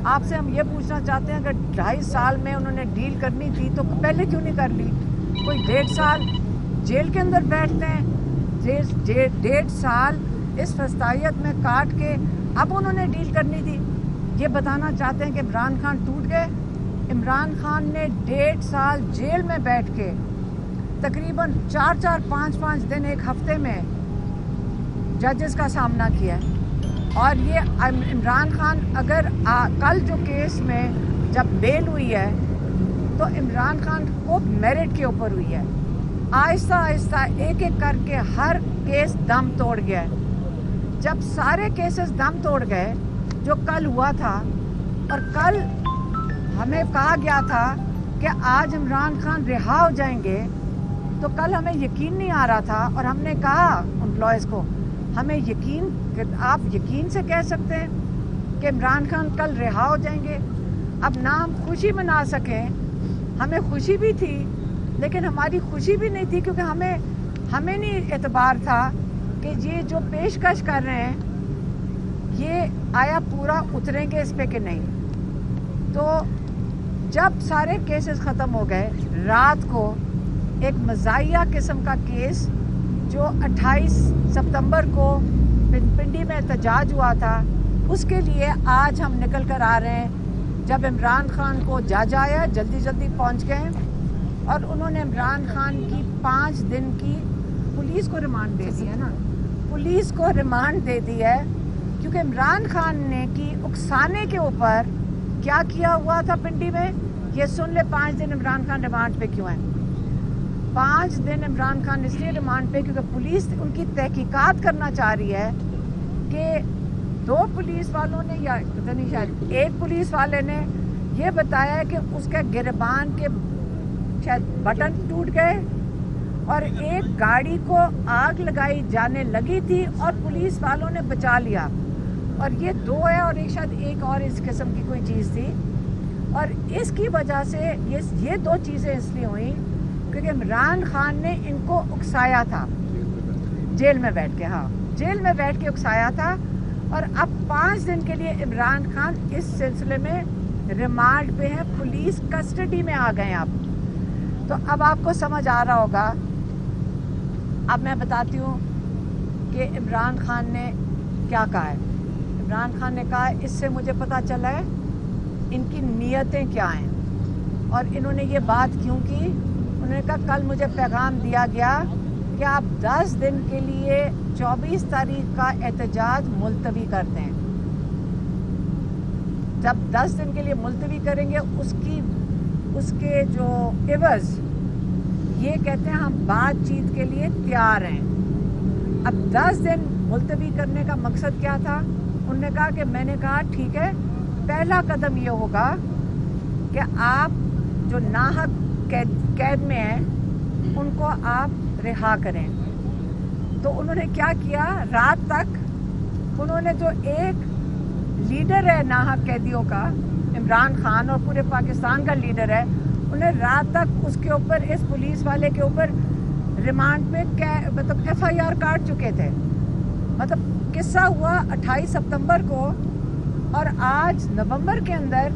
آپ سے ہم یہ پوچھنا چاہتے ہیں اگر 2.5 سال میں انہوں نے ڈیل کرنی تھی تو پہلے کیوں نہیں کر لی؟ کوئی 1.5 سال جیل کے اندر بیٹھتے ہیں، 1.5 سال اس فسطائیت میں کاٹ کے اب انہوں نے ڈیل کرنی تھی۔ یہ بتانا چاہتے ہیں کہ عمران خان ٹوٹ گئے؟ عمران خان نے 1.5 سال جیل میں بیٹھ کے تقریباً 4-5 دن ایک ہفتے میں ججز کا سامنا کیا ہے۔ اور یہ عمران خان اگر کل جو کیس میں جب بیل ہوئی ہے تو عمران خان کو میرٹ کے اوپر ہوئی ہے، آہستہ آہستہ ایک ایک کر کے ہر کیس دم توڑ گیا ہے۔ جب سارے کیسز دم توڑ گئے جو کل ہوا تھا، اور کل ہمیں کہا گیا تھا کہ آج عمران خان رہا ہو جائیں گے، تو کل ہمیں یقین نہیں آ رہا تھا اور ہم نے کہا امپلائیز کو ہمیں یقین، آپ یقین سے کہہ سکتے ہیں کہ عمران خان کل رہا ہو جائیں گے؟ اب نہ ہم خوشی منا سکیں، ہمیں خوشی بھی تھی لیکن ہماری خوشی بھی نہیں تھی کیونکہ ہمیں نہیں اعتبار تھا کہ یہ جو پیشکش کر رہے ہیں یہ آیا پورا اتریں گے اس پہ کہ نہیں۔ تو جب سارے کیسز ختم ہو گئے، رات کو ایک مزاحیہ قسم کا کیس جو 28 ستمبر کو پنڈی میں احتجاج ہوا تھا، اس کے لیے آج ہم نکل کر آ رہے ہیں۔ جب عمران خان کو جج آیا، جلدی پہنچ گئے اور انہوں نے عمران خان کی 5 دن کی پولیس کو ریمانڈ دے دی ہے نا، پولیس کو ریمانڈ دے دی ہے کیونکہ عمران خان نے کی اکسانے کے اوپر کیا کیا ہوا تھا پنڈی میں، یہ سن لے۔ 5 دن عمران خان ریمانڈ پہ کیوں ہیں؟ 5 دن عمران خان اس لیے ریمانڈ پہ کیونکہ پولیس ان کی تحقیقات کرنا چاہ رہی ہے کہ 2 پولیس والوں نے یا پتہ نہیں شاید 1 پولیس والے نے یہ بتایا ہے کہ اس کے گریبان کے شاید بٹن ٹوٹ گئے اور ایک گاڑی کو آگ لگائی جانے لگی تھی اور پولیس والوں نے بچا لیا، اور یہ 2 ہے اور شاید ایک اور اس قسم کی کوئی چیز تھی۔ اور اس کی وجہ سے یہ 2 چیزیں اس لیے ہوئیں کیونکہ عمران خان نے ان کو اکسایا تھا جیل میں بیٹھ کے، جیل میں بیٹھ کے اکسایا تھا، اور اب 5 دن کے لیے عمران خان اس سلسلے میں ریمانڈ پہ ہیں، پولیس کسٹڈی میں آ گئے اب۔ تو اب آپ کو سمجھ آ رہا ہوگا۔ اب میں بتاتی ہوں کہ عمران خان نے کیا کہا ہے۔ عمران خان نے کہا اس سے مجھے پتہ چلا ہے ان کی نیتیں کیا ہیں اور انہوں نے یہ بات کیوں کی۔ انہوں نے کہا کل مجھے پیغام دیا گیا کہ آپ 10 دن کے لیے 24 تاریخ کا احتجاج ملتوی کر دیں۔ جب 10 دن کے لیے ملتوی کریں گے اس کے جو عوض یہ کہتے ہیں ہم بات چیت کے لیے تیار ہیں۔ اب 10 دن ملتوی کرنے کا مقصد کیا تھا؟ انہوں نے کہا کہ میں نے کہا ٹھیک ہے، پہلا قدم یہ ہوگا کہ آپ جو ناحق قید میں ہیں ان کو آپ رہا کریں۔ تو انہوں نے کیا کیا، رات تک انہوں نے جو ایک لیڈر ہے ناحق قیدیوں کا، عمران خان اور پورے پاکستان کا لیڈر ہے، انہیں رات تک اس کے اوپر، اس پولیس والے کے اوپر ریمانڈ پہ مطلب FIR کاٹ چکے تھے۔ مطلب قصہ ہوا 28 ستمبر کو اور آج نومبر کے اندر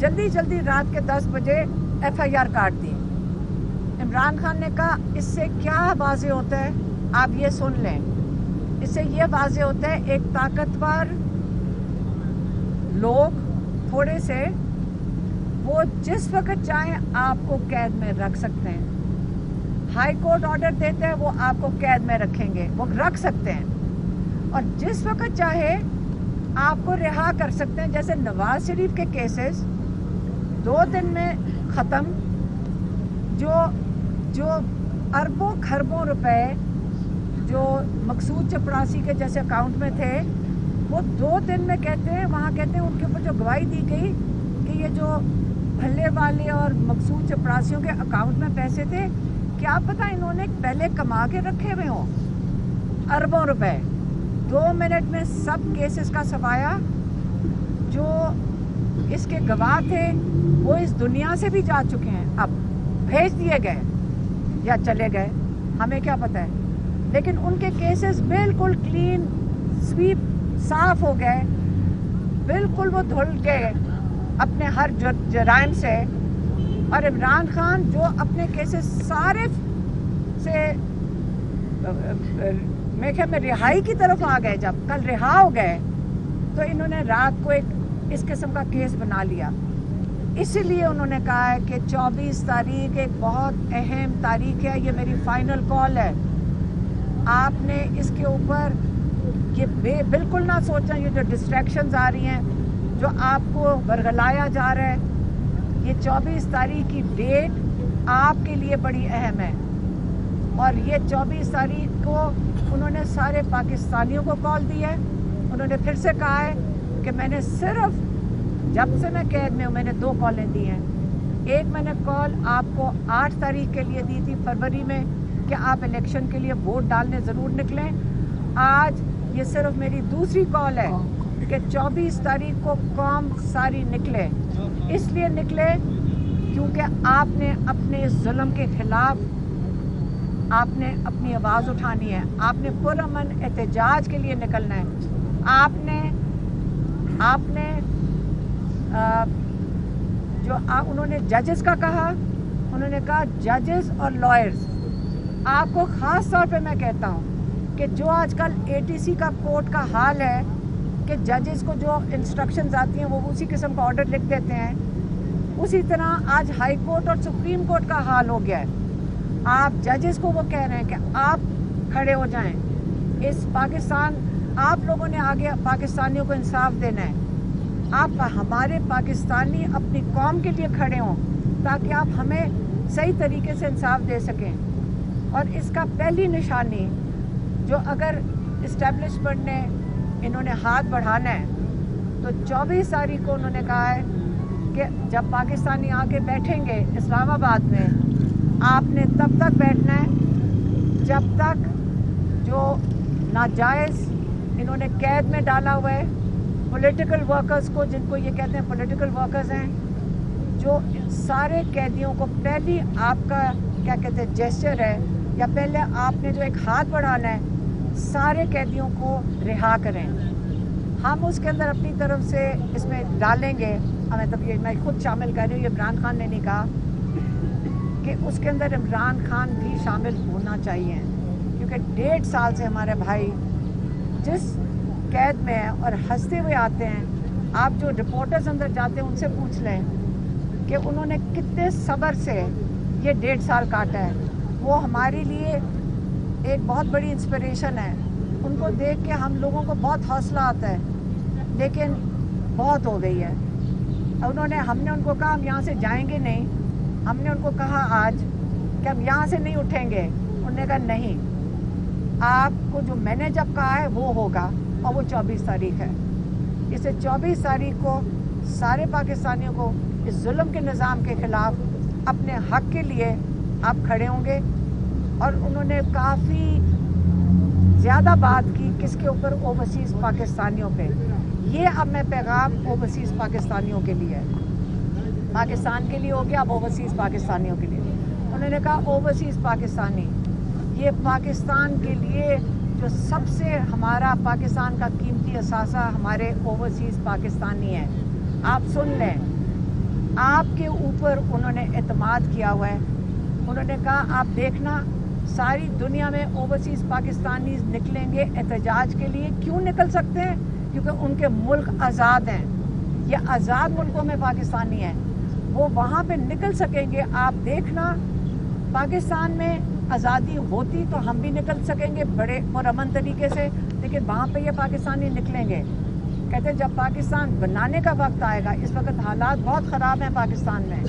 جلدی رات کے 10 بجے FIR کاٹ دی۔ عمران خان نے کہا اس سے کیا واضح ہوتا ہے، آپ یہ سن لیں، اس سے یہ واضح ہوتا ہے ایک طاقتور لوگ تھوڑے سے وہ جس وقت چاہیں آپ کو قید میں رکھ سکتے ہیں۔ ہائی کورٹ آرڈر دیتے ہیں وہ آپ کو قید میں رکھیں گے، وہ رکھ سکتے ہیں، اور جس وقت چاہے آپ کو رہا کر سکتے ہیں۔ جیسے نواز شریف کے کیسز 2 دن میں ختم، جو اربوں کھربوں روپے جو مقصود چپڑاسی کے جیسے اکاؤنٹ میں تھے وہ 2 دن میں کہتے ہیں، وہاں کہتے ہیں ان کے اوپر جو گواہی دی گئی کہ یہ جو بھلے والے اور مقصود چپڑاسیوں کے اکاؤنٹ میں پیسے تھے، کیا پتہ انہوں نے پہلے کما کے رکھے ہوئے ہوں اربوں روپے۔ 2 منٹ میں سب کیسز کا سفایا، جو اس کے گواہ تھے وہ اس دنیا سے بھی جا چکے ہیں، اب بھیج دیے گئے یا چلے گئے، ہمیں کیا پتہ ہے، لیکن ان کے کیسز بالکل کلین سویپ، صاف ہو گئے، بالکل وہ دھل گئے اپنے ہر جرائم سے، اور عمران خان جو اپنے کیسز سارے سے میں کہ میں رہائی کی طرف آ گئے، جب کل رہا ہو گئے تو انہوں نے رات کو ایک اس قسم کا کیس بنا لیا. اسی لیے انہوں نے کہا ہے کہ 24 تاریخ ایک بہت اہم تاریخ ہے، یہ میری فائنل کال ہے. آپ نے اس کے اوپر یہ بالکل نہ سوچیں، یہ جو ڈسٹریکشنز آ رہی ہیں، جو آپ کو برگلایا جا رہا ہے، یہ 24 تاریخ کی ڈیٹ آپ کے لیے بڑی اہم ہے. اور یہ 24 تاریخ کو انہوں نے سارے پاکستانیوں کو کال دی ہے. انہوں نے پھر سے کہا ہے کہ میں نے صرف جب سے میں قید میں ہوں میں نے 2 کالیں دی ہیں. ایک میں نے کال آپ کو 8 تاریخ کے لیے دی تھی فروری میں کہ آپ الیکشن کے لیے ووٹ ڈالنے ضرور نکلیں. آج یہ صرف میری دوسری کال ہے کہ 24 تاریخ کو قوم ساری نکلے. اس لیے نکلے کیونکہ آپ نے اپنے اس ظلم کے خلاف آپ نے اپنی آواز اٹھانی ہے. آپ نے پرامن احتجاج کے لیے نکلنا ہے. آپ نے جو انہوں نے ججز کا کہا، انہوں نے کہا ججز اور لائرز، آپ کو خاص طور پہ میں کہتا ہوں کہ جو آج کل ATC کا کورٹ کا حال ہے کہ ججز کو جو انسٹرکشنز آتی ہیں وہ اسی قسم کا آرڈر لکھ دیتے ہیں، اسی طرح آج ہائی کورٹ اور سپریم کورٹ کا حال ہو گیا ہے. آپ ججز کو وہ کہہ رہے ہیں کہ آپ کھڑے ہو جائیں. اس پاکستان آپ لوگوں نے آگے پاکستانیوں کو انصاف دینا ہے. آپ ہمارے پاکستانی اپنی قوم کے لیے کھڑے ہوں تاکہ آپ ہمیں صحیح طریقے سے انصاف دے سکیں. اور اس کا پہلی نشانی جو اگر اسٹیبلشمنٹ نے انہوں نے ہاتھ بڑھانا ہے تو 24 تاریخ کو انہوں نے کہا ہے کہ جب پاکستانی آ کے بیٹھیں گے اسلام آباد میں، آپ نے تب تک بیٹھنا ہے جب تک جو ناجائز انہوں نے قید میں ڈالا ہوا ہے پولیٹیکل ورکرز کو، جن کو یہ کہتے ہیں پولیٹیکل ورکرز ہیں، جو سارے قیدیوں کو پہلی آپ کا کیا کہتے ہیں جیسچر ہے یا پہلے آپ نے جو ایک ہاتھ بڑھانا ہے سارے قیدیوں کو رہا کریں. ہم اس کے اندر اپنی طرف سے اس میں ڈالیں گے، مطلب یہ میں خود شامل کر رہی ہوں، یہ عمران خان نے نہیں کہا کہ اس کے اندر عمران خان بھی شامل ہونا چاہیے، کیونکہ 1.5 سال سے ہمارے بھائی جس قید میں ہیں اور ہنستے ہوئے آتے ہیں. آپ جو رپورٹرز اندر جاتے ہیں ان سے پوچھ لیں کہ انہوں نے کتنے صبر سے یہ 1.5 سال کاٹا ہے. وہ ہمارے لیے ایک بہت بڑی انسپریشن ہے. ان کو دیکھ کے ہم لوگوں کو بہت حوصلہ آتا ہے، لیکن بہت ہو گئی ہے. ہم نے ان کو کہا ہم یہاں سے جائیں گے نہیں. ہم نے ان کو کہا آج کہ ہم یہاں سے نہیں اٹھیں گے. انہوں نے کہا نہیں، آپ کو جو میں نے جب کہا ہے وہ ہوگا، اور وہ 24 تاریخ ہے. اسے 24 تاریخ کو سارے پاکستانیوں کو اس ظلم کے نظام کے خلاف اپنے حق کے لیے آپ کھڑے ہوں گے. اور انہوں نے کافی زیادہ بات کی کس کے اوپر، اوورسیز پاکستانیوں پہ. یہ اب میں پیغام اوورسیز پاکستانیوں کے لیے، پاکستان کے لیے ہو گیا، اب اوورسیز پاکستانیوں کے لیے. انہوں نے کہا اوورسیز پاکستانی، یہ پاکستان کے لیے جو سب سے ہمارا پاکستان کا قیمتی اثاثہ ہمارے اوورسیز پاکستانی ہیں. آپ سن لیں، آپ کے اوپر انہوں نے اعتماد کیا ہوا ہے. انہوں نے کہا آپ دیکھنا ساری دنیا میں اوورسیز پاکستانی نکلیں گے احتجاج کے لیے. کیوں نکل سکتے ہیں؟ کیونکہ ان کے ملک آزاد ہیں. یہ آزاد ملکوں میں پاکستانی ہیں، وہ وہاں پہ نکل سکیں گے. آپ دیکھنا پاکستان میں آزادی ہوتی تو ہم بھی نکل سکیں گے بڑے پرامن طریقے سے، لیکن وہاں پہ یہ پاکستانی نکلیں گے. کہتے ہیں جب پاکستان بنانے کا وقت آئے گا، اس وقت حالات بہت خراب ہیں پاکستان میں.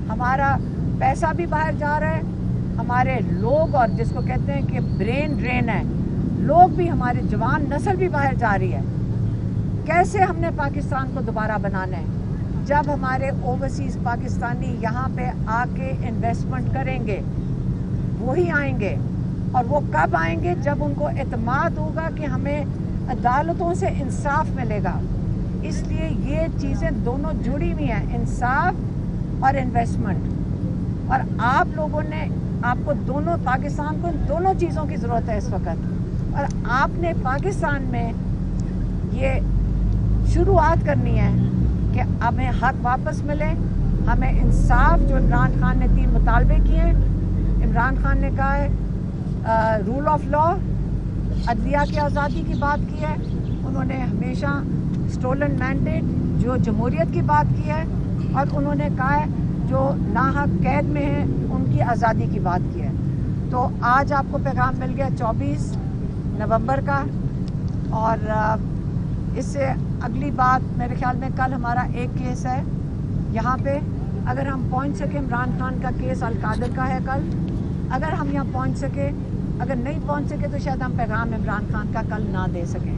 ہمارا پیسہ بھی باہر جا رہا ہے، ہمارے لوگ، اور جس کو کہتے ہیں کہ برین ڈرین ہے، لوگ بھی، ہمارے جوان نسل بھی باہر جا رہی ہے. کیسے ہم نے پاکستان کو دوبارہ بنانا ہے؟ جب ہمارے اوورسیز پاکستانی یہاں پہ آ کے انویسٹمنٹ کریں گے، وہی آئیں گے. اور وہ کب آئیں گے؟ جب ان کو اعتماد ہوگا کہ ہمیں عدالتوں سے انصاف ملے گا. اس لیے یہ چیزیں دونوں جڑی ہوئی ہیں، انصاف اور انویسٹمنٹ. اور آپ لوگوں نے، آپ کو دونوں، پاکستان کو ان دونوں چیزوں کی ضرورت ہے اس وقت. اور آپ نے پاکستان میں یہ شروعات کرنی ہے کہ ہمیں حق واپس ملے, ہمیں انصاف. جو عمران خان نے 3 مطالبے کیے ہیں, عمران خان نے کہا ہے رول آف لا, عدلیہ کی آزادی کی بات کی ہے. انہوں نے ہمیشہ اسٹولن مینڈیٹ جو جمہوریت کی بات کی ہے, اور انہوں نے کہا ہے جو ناحق قید میں ہیں ان کی آزادی کی بات کی ہے. تو آج آپ کو پیغام مل گیا 24 نومبر کا, اور اس سے اگلی بات میرے خیال میں کل ہمارا ایک کیس ہے یہاں پہ. اگر ہم پہنچ سکیں, عمران خان کا کیس القادر کا ہے کل, اگر ہم یہاں پہنچ سکے, اگر نہیں پہنچ سکے تو شاید ہم پیغام عمران خان کا کل نہ دے سکیں.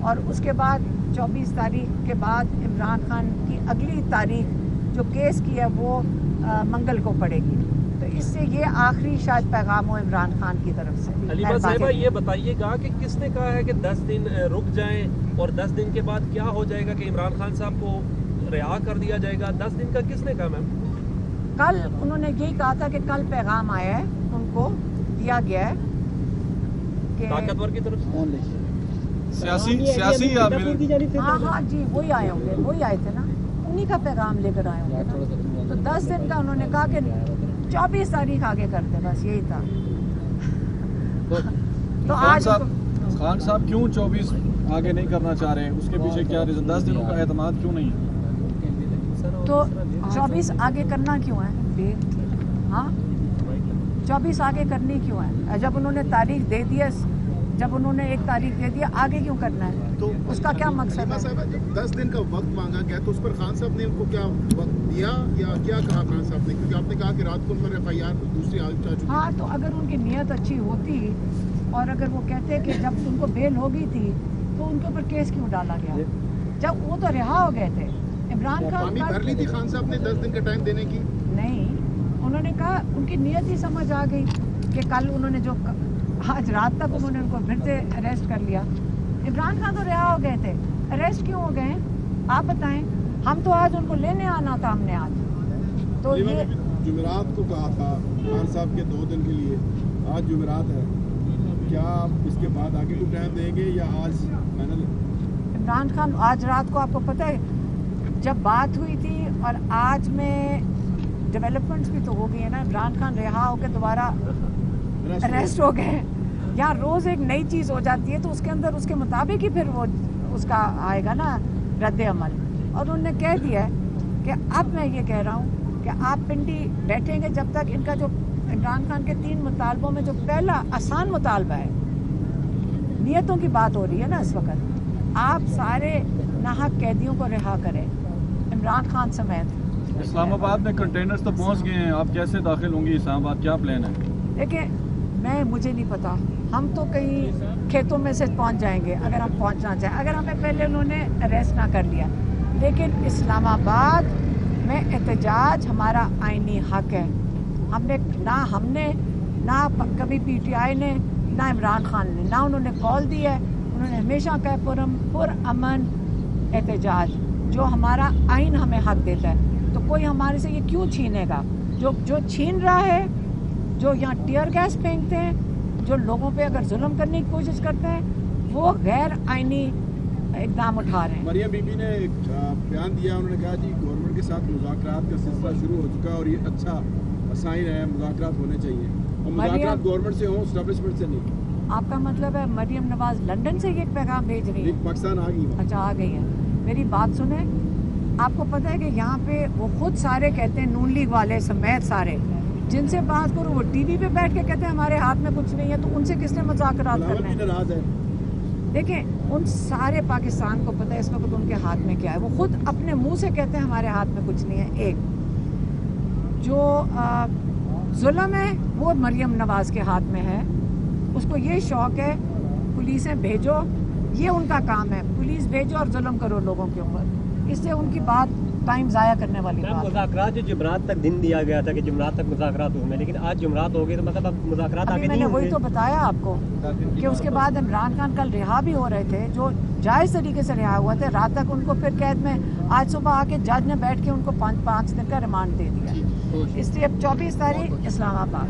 اور اس کے بعد 24 تاریخ کے بعد عمران خان کی اگلی تاریخ جو کیس کی ہے وہ منگل کو پڑے گی. تو اس سے یہ آخری شاید پیغام ہو عمران خان کی طرف سے. حلیمہ صاحبہ یہ بتائیے گا کہ کس نے کہا ہے کہ 10 دن رک جائیں, اور 10 دن کے بعد کیا ہو جائے گا کہ عمران خان صاحب کو رہا کر دیا جائے گا؟ 10 دن کا کس نے کہا میم؟ کل انہوں نے یہی کہا تھا کہ کل پیغام آیا ہے, ان کو دیا گیا ہے کہ طاقتور کی طرف سے سیاسی ہاں جی وہی آئے ہوں گے, وہی آئے تھے نا, انہی کا پیغام لے کر آئے ہوں گے. تو 10 دن کا انہوں نے کہا کہ 24 تاریخ آگے کرتے, بس یہی تھا. تو آج خان صاحب کیوں 24 آگے نہیں کرنا چاہ رہے ہیں, اس کے پیچھے کیا ریزن؟ 10 دنوں کا اعتماد کیوں نہیں ہے؟ تو 24 آگے کرنا کیوں ہے؟ ہاں 24 آگے کرنی کیوں ہے؟ جب انہوں نے تاریخ دے دی ہے, جب انہوں نے ایک تاریخ دے دیا, آگے کیوں کرنا ہے؟ تو اس کا کیا مقصد ہے؟ 10 دن کا وقت مانگا گیا تو اس پر خان صاحب نے ان کو کیا وقت دیا یا کیا کہا خان صاحب نے؟ کیونکہ آپ نے کہا کہ رات کو ان پر FIR دوسری آ چکی. ہاں تو اگر ان کی نیت اچھی ہوتی اور اگر وہ کہتے کہ جب ان کو بیل ہو گئی تھی تو ان کے اوپر کیس کیوں ڈالا گیا جب وہ تو رہا ہو گئے تھے؟ عمران خان بھر لی تھی خان صاحب نے 10 دن کا ٹائم دینے کی. نہیں, انہوں نے کہا ان کی نیت ہی سمجھ آ گئی کہ کل انہوں نے جو آج رات تک انہوں نے ان کو پھر سے اریسٹ کر لیا. عمران خان تو رہا ہو گئے تھے, اریسٹ کیوں ہو گئے آپ بتائیں؟ ہم تو آج ان کو لینے آنا تھا, ہم نے آج تو یہ جمعرات کو کہا تھا خان صاحب کے 2 دن کے لیے, آج جمعرات ہے, کیا آپ اس کے بعد آگے کو ٹائم دیں گے یا آج فائنل؟ عمران خان آج رات کو آپ کو پتہ ہے جب بات ہوئی تھی اور آج میں ڈیولپمنٹس بھی تو ہو گئی ہیں نا. عمران خان رہا ہو کے دوبارہ اریسٹ ہو گئے. یہاں روز ایک نئی چیز ہو جاتی ہے تو اس کے اندر اس کے مطابق ہی پھر وہ اس کا آئے گا نا رد عمل. اور انہوں نے کہہ دیا ہے کہ اب میں یہ کہہ رہا ہوں کہ آپ پنڈی بیٹھیں گے جب تک ان کا جو عمران خان کے 3 مطالبوں میں جو پہلا آسان مطالبہ ہے, نیتوں کی بات ہو رہی ہے نا اس وقت, آپ سارے ناحق قیدیوں کو رہا کریں عمران خان سمیت. اسلام آباد میں کنٹینرز تو پہنچ گئے ہیں, آپ کیسے داخل ہوں گی اسلام آباد, کیا پلان ہے؟ دیکھیں مجھے نہیں پتا, ہم تو کہیں کھیتوں میں سے پہنچ جائیں گے اگر ہم پہنچنا چاہیں, اگر ہمیں پہلے انہوں نے اریسٹ نہ کر لیا. لیکن اسلام آباد میں احتجاج ہمارا آئینی حق ہے. ہم نے نہ کبھی PTI نے نہ عمران خان نے نہ انہوں نے کال دی ہے. انہوں نے ہمیشہ کہا پرامن احتجاج, جو ہمارا آئین ہمیں حق دیتا ہے. تو کوئی ہمارے سے یہ کیوں چھینے گا؟ جو چھین رہا ہے, جو یہاں ٹیئر گیس پھینکتے ہیں, جو لوگوں پہ اگر ظلم کرنے کی کوشش کرتے ہیں, وہ غیر آئینی اقدام اٹھا رہے ہیں. مریم بی بی نے ایک بیان دیا, انہوں نے کہا جی گورنمنٹ کے ساتھ مذاکرات کا سلسلہ شروع ہو چکا ہے اور یہ اچھا سائن ہے, مذاکرات ہونے چاہیے, اور مذاکرات گورنمنٹ سے ہوں, اسٹیبلشمنٹ سے نہیں. آپ کا مطلب ہے مریم نواز لنڈن سے یہ پیغام بھیج رہی ہے؟ پاکستان آ گئی. اچھا آ گئی ہے. میری بات سنیں, آپ کو پتہ ہے کہ یہاں پہ وہ خود سارے کہتے ہیں, نون لیگ والے سمیت سارے, جن سے بات کرو وہ ٹی وی پہ بیٹھ کے کہتے ہیں ہمارے ہاتھ میں کچھ نہیں ہے. تو ان سے کس نے مذاکرات کرنا ہے؟ دیکھیں ان سارے پاکستان کو پتہ ہے اس وقت ان کے ہاتھ میں کیا ہے. وہ خود اپنے منہ سے کہتے ہیں ہمارے ہاتھ میں کچھ نہیں ہے. ایک جو ظلم ہے وہ مریم نواز کے ہاتھ میں ہے. اس کو یہ شوق ہے پولیسیں بھیجو, یہ ان کا کام ہے, پولیس بھیجو اور ظلم کرو لوگوں کے اوپر. اس سے ان کی بات ٹائم ضائع کرنے والی بات. مذاکرات جو جمعرات تک دن دیا گیا تھا کہ جمعرات تک مذاکرات ہوں گے, لیکن آج جمعرات ہو گئی تو مطلب اب مذاکرات آگے نہیں میں نے وہی تو بتایا آپ کو کہ اس کے بعد عمران خان کل رہا بھی ہو رہے تھے, جو جائز طریقے سے رہا ہوا تھے. رات تک ان کو پھر قید میں, آج صبح آ کے جج نے بیٹھ کے ان کو 5 دن کا ریمانڈ دے دیا. اس لیے اب 24 تاریخ اسلام آباد.